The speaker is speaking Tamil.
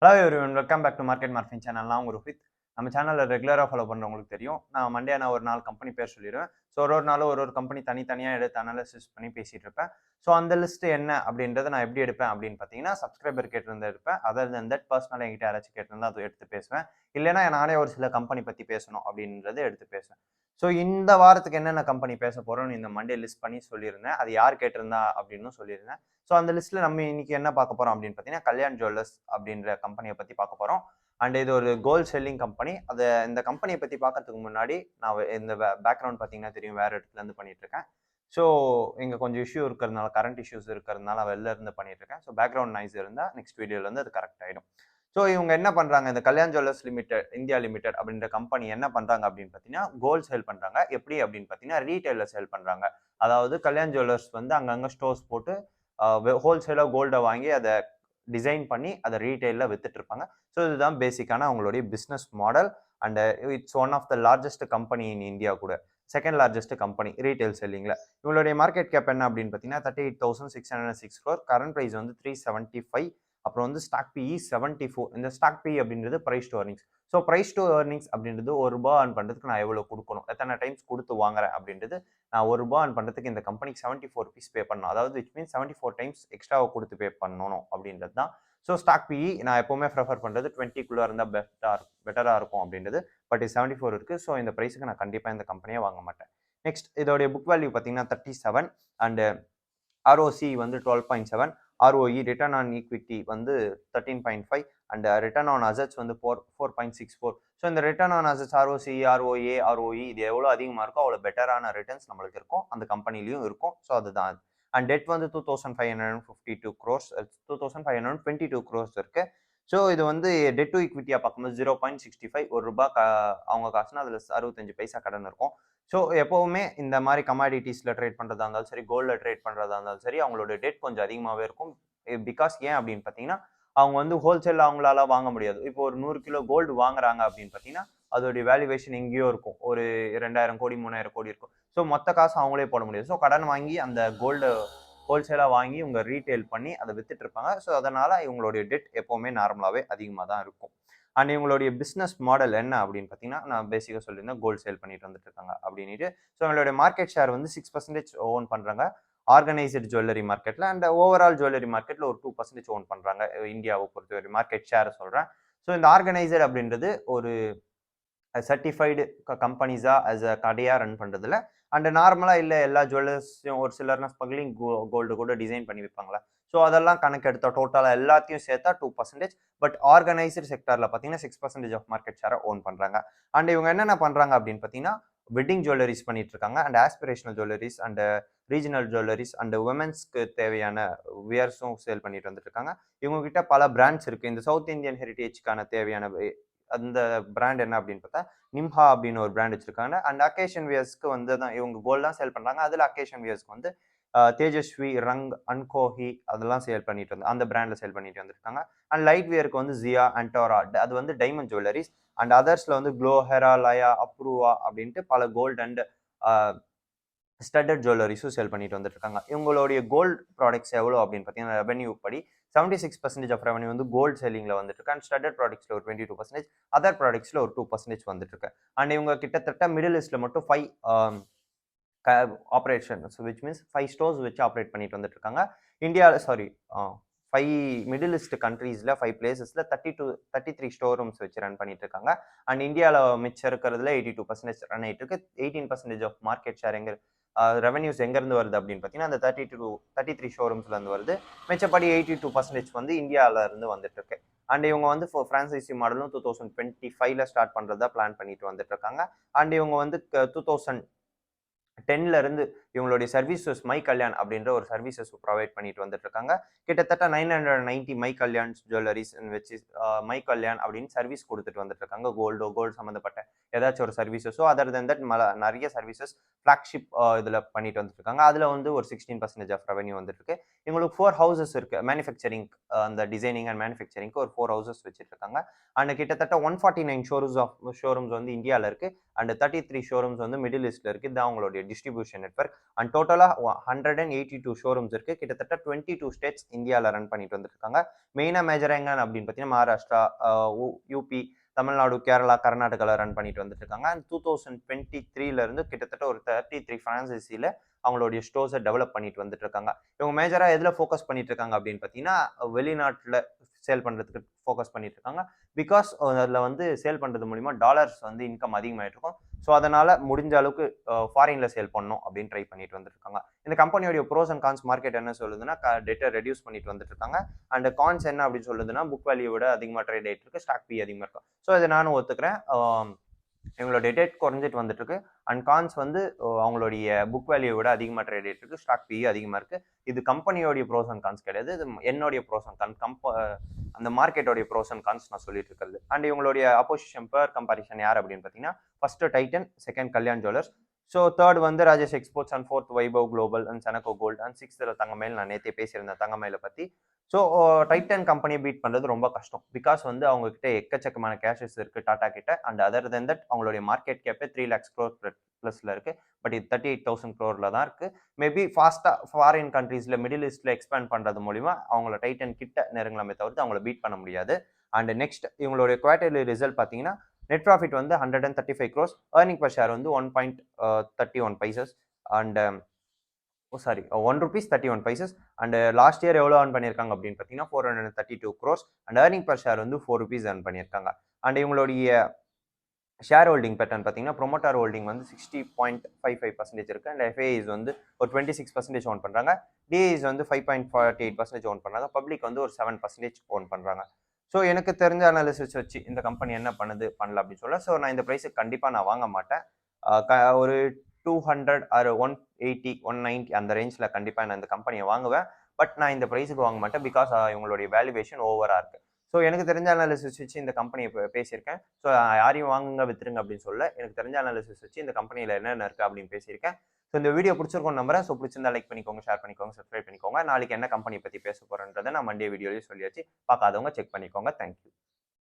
Hello everyone, welcome back to market morphin channel. நான் உங்க ரோஹித். நம்ம சேனலில் ரெகுலராக ஃபாலோ பண்ணுறவங்களுக்கு தெரியும். நான் மண்டே ஒரு நாள் கம்பெனி பேர் சொல்லிடுவேன். ஸோ ஒரு நாளும் ஒரு கம்பெனி தனித்தனியாக எடுத்து அனாலிசிஸ் பண்ணி பேசிகிட்டு இருப்பேன். ஸோ அந்த லிஸ்ட் என்ன அப்படின்றத நான் எப்படி எடுப்பேன் அப்படின்னு பார்த்தீங்கன்னா, சப்ஸ்கிரைபர் கேட்டிருந்தா எடுப்பேன். அதர் தென் தட் பர்சனலாக என்கிட்ட யாராச்சும் கேட்டிருந்தா அதை எடுத்து பேசுவேன். இல்லைன்னா நானே ஒரு சில கம்பெனி பற்றி பேசணும் அப்படின்றத எடுத்து பேசுவேன். ஸோ இந்த வாரத்துக்கு என்னென்ன கம்பெனி பேச போகிறோம்னு இந்த மண்டே லிஸ்ட் பண்ணி சொல்லியிருந்தேன். அது யார் கேட்டிருந்தா அப்படின்னு சொல்லியிருந்தேன். ஸோ அந்த லிஸ்ட்டில் நம்ம இன்னைக்கு என்ன பார்க்க போகிறோம் அப்படின்னு பார்த்தீங்கன்னா, கல்யாண் ஜுவல்லர்ஸ் அப்படின்ற கம்பெனியை பற்றி பார்க்க போகிறோம். அண்ட் இது ஒரு கோல்ட் செல்லிங் கம்பெனி. இந்த கம்பெனியை பற்றி பார்க்கறதுக்கு முன்னாடி நான் இந்த பேக்ரவுண்ட் பார்த்தீங்கன்னா தெரியும், வேறு இடத்துலேருந்து பண்ணிட்டு இருக்கேன். ஸோ இங்கே கொஞ்சம் இஷ்யூ இருக்கிறதுனால, கரண்ட் இஷ்யூஸ் இருக்கிறதுனால வெளில இருந்து பண்ணிட்டு இருக்கேன். ஸோ பேக்ரவுண்ட் நாய்ஸ் இருந்தால் நெக்ஸ்ட் வீடியோலேருந்து அது கரெக்ட் ஆகிடும். ஸோ இவங்க என்ன பண்ணுறாங்க, இந்த Kalyan jewellers limited India limited அப்படின்ற கம்பெனி என்ன பண்ணுறாங்க அப்படின்னு பார்த்தீங்கன்னா, கோல்ட் சேல் பண்ணுறாங்க. எப்படி அப்படின்னு பார்த்தீங்கன்னா, ரீட்டைலில் சேல் பண்ணுறாங்க. அதாவது கல்யாண் ஜுவல்லர்ஸ் அங்கங்கே ஸ்டோர்ஸ் போட்டு ஹோல்சேலாக கோல்டை வாங்கி அதை டிசைன் பண்ணி அதை ரீட்டைலில் வித்துட்டு இருப்பாங்க. ஸோ இதுதான் பேசிக்கான அவங்களுடைய business model. And it's one of the largest company in India கூட. செகண்ட் லார்ஜஸ்ட் கம்பெனி ரீட்டைல் செல்லிங்கில். இவங்களுடைய மார்க்கெட் கேப் என்ன அப்படின்னு பார்த்தீங்கன்னா 38,606 crore. Current price 375. அப்புறம் ஸ்டாக் பிஇ 74. இந்த ஸ்டாக் பிஇ அப்படின்றது price to earnings. So price to earnings அப்படின்றது ₹1 earn பண்ணுறதுக்கு நான் எவ்வளோ கொடுக்கணும், எத்தனை டைம்ஸ் கொடுத்து வாங்குறேன் அப்படின்றது. நான் ₹1 earn பண்ணுறதுக்கு இந்த கம்பெனிக்கு ₹74 பே பண்ணணும். அதாவது விச் மீன்ஸ் 74 டைம்ஸ் எக்ஸ்ட்ராவை கொடுத்து பே பண்ணணும் அப்படின்றது தான். ஸோ ஸ்டாக் பிஇ நான் எப்போவுமே ப்ரிஃபர் பண்ணுறது 20க்குள்ளே இருந்தால் பெட்டராக இருக்கும் அப்படின்றது. பட் இது 74 இருக்குது. ஸோ இந்த ப்ரைஸுக்கு நான் கண்டிப்பாக இந்த கம்பெனியை வாங்க மாட்டேன். நெக்ஸ்ட் இதோடைய புக் வேல்யூ பார்த்தீங்கன்னா 37. And ROC 12.7. ROE return on equity 13.5. And return on assets 4.64. So இந்த return on assets, ROC, ROA, ROE இது எவ்வளோ அதிகமாக இருக்கோ அவ்வளோ பெட்டரான ரிட்டர்ன்ஸ் நம்மளுக்கு இருக்கும், அந்த கம்பெனிலையும் இருக்கும். ஸோ அதுதான். அண்ட் டெட் 2552 crores, 2522 crores இருக்கு. ஸோ இது டெட் டு ஈக்விட்டியாக பார்க்கும்போது 0.65. ₹1 அவங்க காசுனா அதில் 65 பைசா கடன் இருக்கும். ஸோ எப்போவுமே இந்த மாதிரி கமாடிட்டிஸில் ட்ரேட் பண்ணுறதா இருந்தாலும் சரி, கோல்டில் ட்ரேட் பண்ணுறதா இருந்தாலும் சரி, அவங்களோட டெட் கொஞ்சம் அதிகமாகவே இருக்கும். பிகாஸ் ஏன் அப்படின்னு பார்த்தீங்கன்னா, அவங்க ஹோல்சேலில் அவங்களால வாங்க முடியாது. இப்போ ஒரு 100 கிலோ கோல்டு வாங்குறாங்க அப்படின்னு பார்த்தீங்கன்னா, அதோடைய வேல்யூவேஷன் எங்கேயோ இருக்கும், ஒரு 2000 கோடி 3000 கோடி இருக்கும். ஸோ மொத்த காசு அவங்களே போட முடியாது. ஸோ கடன் வாங்கி அந்த கோல்டு ஹோல்சேலாக வாங்கி இவங்க ரீட்டைல் பண்ணி அதை வித்துட்டு இருப்பாங்க. ஸோ அதனால இவங்களுடைய டெட் எப்போவுமே நார்மலாகவே அதிகமாக தான் இருக்கும். அண்ட் இவங்களுடைய பிஸ்னஸ் மாடல் என்ன அப்படின்னு பார்த்தீங்கன்னா, நான் பேசிக்காக சொல்லியிருந்தேன், கோல்டு சேல் பண்ணிட்டு வந்துட்டு இருக்காங்க அப்படின்ட்டு. ஸோ இவங்களுடைய மார்க்கெட் ஷேர் 6% ஓன் பண்ணுறாங்க ஆர்கனைஸ்டு ஜுவல்லரி மார்க்கெட்டில். அண்ட் ஓவரால் ஜுவல்லரி மார்க்கெட்டில் ஒரு 2% ஓன் பண்ணுறாங்க. இந்தியாவை பொறுத்தவரை மார்க்கெட் ஷேர் சொல்கிறேன். ஸோ இந்த ஆர்கனைசர் அப்படின்றது ஒரு சர்டிஃபைடு கம்பெனிஸாக ஆஸ் அ கடையாக ரன் பண்ணுறதுல. அண்ட் நார்மலாக இல்லை எல்லா ஜுவல்லர்ஸையும் ஒரு சிலர்னா ஸ்மக்லிங் கோல்டு கூட டிசைன் பண்ணி வைப்பாங்களா. ஸோ அதெல்லாம் கணக்கெடுத்தா டோட்டலாக எல்லாத்தையும் சேர்த்தா 2%. பட் ஆர்கனைஸ்டு செக்டரில் பார்த்தீங்கன்னா 6% ஆஃப் மார்க்கெட் ஷேரை ஓன் பண்ணுறாங்க. அண்ட் இவங்க என்னென்ன பண்ணுறாங்க அப்படின்னு பார்த்தீங்கன்னா, வெட்டிங் ஜுவல்லரிஸ் பண்ணிட்டு இருக்காங்க. And aspirational jewelleries and regional jewelleries and உமன்ஸ்க்கு தேவையான வியர்ஸும் சேல் பண்ணிட்டு வந்துட்டு இருக்காங்க. இவங்க கிட்ட பல பிராண்ட்ஸ் இருக்கு. இந்த சவுத் இந்தியன் ஹெரிட்டேஜ்க்கான தேவையான அந்த பிராண்ட் என்ன அப்படின்னு பார்த்தா நிம்ஹா அப்படின்னு ஒரு பிராண்ட் வச்சிருக்காங்க. அண்ட் அக்கேஷன் வியர்ஸ்க்கு தான் இவங்க கோல்ட் தான் சேல் பண்றாங்க. அதுல அக்கேஷன் வியர்ஸ்க்கு தேஜஸ்வி, ரங், அன்கோஹி அதெல்லாம் சேல் பண்ணிட்டு அந்த பிராண்ட்ல சேல் பண்ணிட்டு வந்திருக்காங்க. அண்ட் லைட் வியருக்கு ஜியா, அன்டோரா அது டைமண்ட் ஜுவல்லரிஸ். அண்ட் அதர்ஸ்ல க்ளோ, ஹெரா, லயா, அப்ரூவா அப்படின்ட்டு பல கோல்டு அண்ட் ஸ்டட்டட் ஜுவல்லரிஸும் சேல் பண்ணிட்டு வந்துட்டு இருக்காங்க. இவங்களுடைய கோல்டு ப்ராடக்ட்ஸ் எவ்வளோ அப்படின்னு பார்த்தீங்கன்னா, ரெவன்யூ படி 76% ஆஃப் ரெவன்யூ கோல்டு செல்லிங்ல வந்துட்டு இருக்கு. அண்ட் ஸ்டட்டட் ப்ராடக்ட்ஸ்ல ஒரு 22%, அதர் ப்ராடக்ட்ஸ்ல ஒரு 2% வந்துட்டு இருக்கு. அண்ட் இவங்க கிட்டத்தட்ட மிடில் ஈஸ்ட்ல மட்டும் 5 ஆப்ரேஷன்ஸ் விச் மீன்ஸ் 5 ஸ்டோர்ஸ் வச்சு ஆப்ரேட் பண்ணிட்டு வந்துட்டு இருக்காங்க. இந்தியாவில் 5 மிடில் ஈஸ்ட் கண்ட்ரீஸில் 5 பிளேசஸில் 33 ஸ்டோர் ரூம்ஸ் வச்சு ரன் பண்ணிட்டு இருக்காங்க. அண்ட் இந்தியாவில் மிச்சம் இருக்கிறதுல 82% ரன் ஆகிட்டு இருக்கு. 18% ஆஃப் மார்க்கெட் ஷேர் ரெவன்யூஸ் எங்கேருந்து வருது அப்படின்னு பார்த்தீங்கன்னா, அந்த 33 ஷோரூம்ஸ்லேருந்து வருது. மிச்சப்படி 82% இந்தியாவில இருந்து வந்துட்டு இருக்கு. அண்ட் இவங்க ஃப்ரான்சைசி மாடலும் 2025ல ஸ்டார்ட் பண்ணுறதா பிளான் பண்ணிட்டு வந்துட்டு இருக்காங்க. அண்ட் இவங்க 2010ல இருந்து இவங்களுடைய சர்வீசஸ் மை கல்யாண் அப்படின்ற ஒரு சர்வீசஸ் ப்ரொவைட் பண்ணிட்டு வந்துட்டு இருக்காங்க. கிட்டத்தட்ட 990 மை கல்யாண் ஜுவல்லரிஸ் வச்சு மை கல்யாண் அப்படின்னு சர்வீஸ் கொடுத்துட்டு வந்துட்டு இருக்காங்க. கோல்டு சம்மந்தப்பட்ட ஏதாச்சும் ஒரு சர்வீசஸோ அதர் தென் தட் நிறைய சர்வீசஸ் ஃபிளாக்ஷிப் இதில் பண்ணிட்டு வந்துட்டு இருக்காங்க. அதில் ஒரு 16% ஆஃப் ரெவன்யூ வந்துட்டு இருக்கு. இவங்களுக்கு 4 ஹவுசஸ் இருக்கு மேனுஃபேக்சரிங், அந்த டிசைனிங் அண்ட் மேனுஃபேக்சரிங்க்கு ஒரு 4 ஹவுசஸ் வச்சுட்டு இருக்காங்க. அண்ட் கிட்டத்தட்ட 149 ஷோரூம்ஸ் இந்தியாவில் இருக்கு. அண்ட் 33 ஷோரூம்ஸ் மிடில் ஈஸ்ட்ல இருக்கு. இதுதான் அவங்களுடைய டிஸ்ட்ரிபியூஷன் நெட்வொர்க். அண்ட் டோட்டலாக 182 ஷோரூம்ஸ் இருக்குது. கிட்டத்தட்ட 22 ஸ்டேட்ஸ் இந்தியாவில் ரன் பண்ணிட்டு வந்துட்டு இருக்காங்க. மெயினாக மேஜராக எங்க அப்படின்னு பார்த்தீங்கன்னா மகாராஷ்டிரா, யூபி, தமிழ்நாடு, கேரளா, கர்நாடகாவில் ரன் பண்ணிட்டு வந்துட்டு இருக்காங்க. அண்ட் 2023 இருந்து கிட்டத்தட்ட ஒரு 33 ஃப்ரான்சைசியில் அவங்களுடைய ஸ்டோர்ஸை டெவலப் பண்ணிட்டு வந்துட்டு இருக்காங்க. இவங்க மேஜராக எதில் ஃபோக்கஸ் பண்ணிட்டு இருக்காங்க அப்படின்னு பார்த்தீங்கன்னா வெளிநாட்டில் சேல் பண்ணுறதுக்கு ஃபோக்கஸ் பண்ணிட்டு இருக்காங்க. பிகாஸ் அதில் வந்து சேல் பண்ணுறது மூலிமா டாலர்ஸ் வந்து இன்கம் அதிகமாகிட்டு இருக்கும். ஸோ அதனால் முடிஞ்ச அளவுக்கு ஃபாரினில் சேல் பண்ணணும் அப்படின்னு ட்ரை பண்ணிட்டு வந்துட்டு இருக்காங்க. இந்த கம்பெனியோடைய ப்ரோஸ் அண்ட் கான்ஸ் மார்க்கெட் என்ன சொல்லுதுன்னா டேட்டா ரெடியூஸ் பண்ணிட்டு வந்துட்டு இருக்காங்க. அண்ட் கான்ஸ் என்ன அப்படின்னு சொல்லுதுன்னா புக் வேல்யூ விட அதிகமாக ட்ரேட் ஆகிட்டு இருக்கு, ஸ்டாக் பி அதிகமாக இருக்கும். ஸோ இதை நானும் ஒத்துக்கிறேன். இவங்களோட டேட் குறைஞ்சிட்டு வந்துட்டு இருக்கு. அண்ட் கான்ஸ் வந்து அவங்களுடைய புக் வேல்யூ விட அதிகமாக ட்ரேட் ஆகிட்டு இருக்கு, ஸ்டாக் பி அதிகமாக இருக்கு. இது கம்பெனியோடைய ப்ரோஸ் அண்ட் கான்ஸ் கிடையாது, இது என்னுடைய ப்ரோஸ் அண்ட் கான்ஸ், அந்த மார்க்கெட்டோடைய ப்ரோஸ் அண்ட் கான்ஸ் நான் சொல்லிட்டு இருக்கிறது. அண்ட் இவங்களுடைய அப்போசிஷன் பேர் கம்பாரிசன் யார் அப்படின்னு பார்த்தீங்கன்னா first Titan, second Kalyan jewellers, so third வந்து Rajesh exports, and fourth Vaibhav global, and Senco gold, and சிக்ஸ்த்தில் தங்கமயில். நான் நேற்றே பேசியிருந்தேன் தங்கமயில பற்றி. ஸோ டைட்டன் கம்பெனியை பீட் பண்ணுறது ரொம்ப கஷ்டம். பிகாஸ் வந்து அவங்க கிட்ட எக்கச்சக்கமான கேஷஸ் இருக்குது டாடா கிட்ட. அண்ட் அதர் தென் தட் அவங்களுடைய மார்க்கெட் கேப்பே 3 lakhs crore ப்ளஸில் இருக்குது. பட் இது 38,000 crore தான் இருக்குது. மேபி ஃபாஸ்ட்டாக ஃபாரின் கண்ட்ரீஸில் மிடில் ஈஸ்ட்டில் எக்ஸ்பேண்ட் பண்ணுறது மூலிமா அவங்கள டைட்டன் கிட்ட நெருங்கலாமே தவிர்த்து அவங்கள பீட் பண்ண முடியாது. அண்ட் நெக்ஸ்ட் இவங்களுடைய குவார்டர்லி ரிசல்ட் பார்த்தீங்கன்னா நெட் ப்ராஃபிட் வந்து 135 crores, ஏர்னிங் பர் ஷேர் வந்து 1.31 Pisces, and sorry 1 rupees 31 Pisces. And last year எவ்வளோ ஏர்ன் பண்ணியிருக்காங்க அப்படின்னு பார்த்தீங்கன்னா 432 crores, and earning per share வந்து 4 rupees ஏர்ன் பண்ணியிருக்காங்க. அண்ட் இவங்களுடைய ஷேர் ஹோல்டிங் பேட்டர்ன் பார்த்தீங்கன்னா ப்ரொமோட்டர் ஹோல்டிங் வந்து 60.55% இருக்குது. அண்ட் எஃப்ஐஸ் வந்து ஒரு 26% ஓன் பண்ணுறாங்க. டிஐஸ் வந்து 5.48% ஓன் பண்ணுறாங்க. பப்ளிக் வந்து ஒரு 7% ஓன் பண்ணுறாங்க. ஸோ எனக்கு தெரிஞ்ச அனாலிசிஸ் வச்சு இந்த கம்பெனி என்ன பண்ணல அப்படின்னு சொல்ல. ஸோ நான் இந்த ப்ரைஸுக்கு கண்டிப்பாக நான் வாங்க மாட்டேன். ஒரு 200 ஒரு 180 190 அந்த ரேஞ்சில் கண்டிப்பாக நான் இந்த கம்பெனியை வாங்குவேன். பட் நான் இந்த ப்ரைஸுக்கு வாங்க மாட்டேன் பிகாஸ் இவங்களுடைய வேல்யூவேஷன் ஓவராக இருக்குது. ஸோ எனக்கு தெரிஞ்ச அனாலிசிஸ் வச்சு இந்த கம்பெனியை பேசியிருக்கேன். ஸோ யாரையும் வாங்குங்க வித்துருங்க அப்படின்னு சொல்ல, எனக்கு தெரிஞ்ச அனாலிசிஸ் வச்சு இந்த கம்பெனியில் என்னென்ன இருக்குது அப்படின்னு பேசியிருக்கேன். ஸோ இந்த வீடியோ பிடிச்சிருக்கோம் நம்புறேன். ஸோ பிடிச்சிருந்தா லைக் பண்ணிக்கோங்க, ஷேர் பண்ணிக்கோங்க, சப்ஸ்கிரைப் பண்ணிக்கோங்க. நாளைக்கு என்ன கம்பெனி பற்றி பேச போகிறேன்றதை நான் மண்டே வீடியோலேயே சொல்லியாச்சு. பார்க்காதவங்க செக் பண்ணிக்கோங்க. தேங்க்யூ.